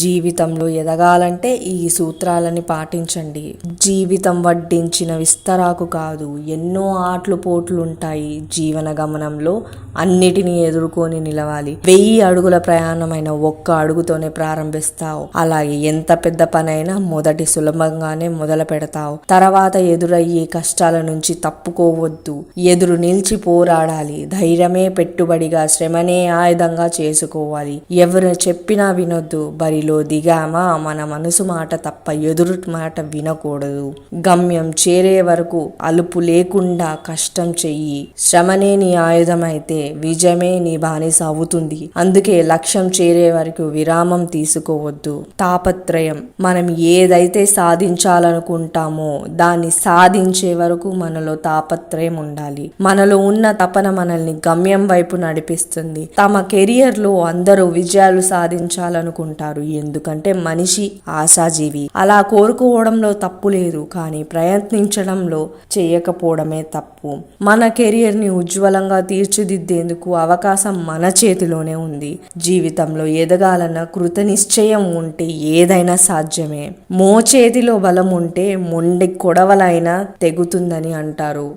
జీవితంలో ఎదగాలంటే ఈ సూత్రాలని పాటించండి. జీవితం వడ్డించిన విస్తరాకు కాదు, ఎన్నో ఆట్లు పోట్లు ఉంటాయి. జీవన గమనంలో అన్నిటినీ ఎదుర్కొని నిలవాలి. 1000 అడుగుల ప్రయాణమైన ఒక్క అడుగుతోనే ప్రారంభిస్తావు. అలాగే ఎంత పెద్ద పనైనా మొదటి సులభంగానే మొదలు పెడతావు. తర్వాత ఎదురయ్యే కష్టాల నుంచి తప్పుకోవద్దు. ఎదురు నిలిచి పోరాడాలి. ధైర్యమే పెట్టుబడిగా, శ్రమనే ఆయుధంగా చేసుకోవాలి. ఎవరు చెప్పినా వినొద్దు. బరిలో దిగామా మన మనసు మాట తప్ప ఎదురు మాట వినకూడదు. గమ్యం చేరే వరకు అలుపు లేకుండా కష్టం చెయ్యి. శ్రమనే నీ ఆయుధమైతే విజయమే నీ బానిస అవుతుంది. అందుకే లక్ష్యం చేరే వరకు విరామం తీసుకోవద్దు. తాపత్రయం, మనం ఏదైతే సాధించాలనుకుంటామో దాన్ని సాధించే వరకు మనలో తాపత్రయం ఉండాలి. మనలో ఉన్న తపన మనల్ని గమ్యం వైపు నడిపిస్తుంది. తమ కెరియర్ లో అందరూ విజయాలు సాధించాలనుకుంటారు. ఎందుకంటే మనిషి ఆశాజీవి. అలా కోరుకోవడంలో తప్పు లేదు, కానీ ప్రయత్నించడంలో చేయకపోవడమే తప్పు. మన కెరియర్ ని ఉజ్వలంగా తీర్చిదిద్దేందుకు అవకాశం మన చేతిలోనే ఉంది. జీవితంలో ఎదగాలన్న కృత నిశ్చయం ఉంటే ఏదైనా సాధ్యమే. మోచేతిలో బలం ఉంటే మొండి కొడవలైనా తెగుతుందని అంటారు.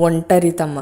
ఒంటరితమ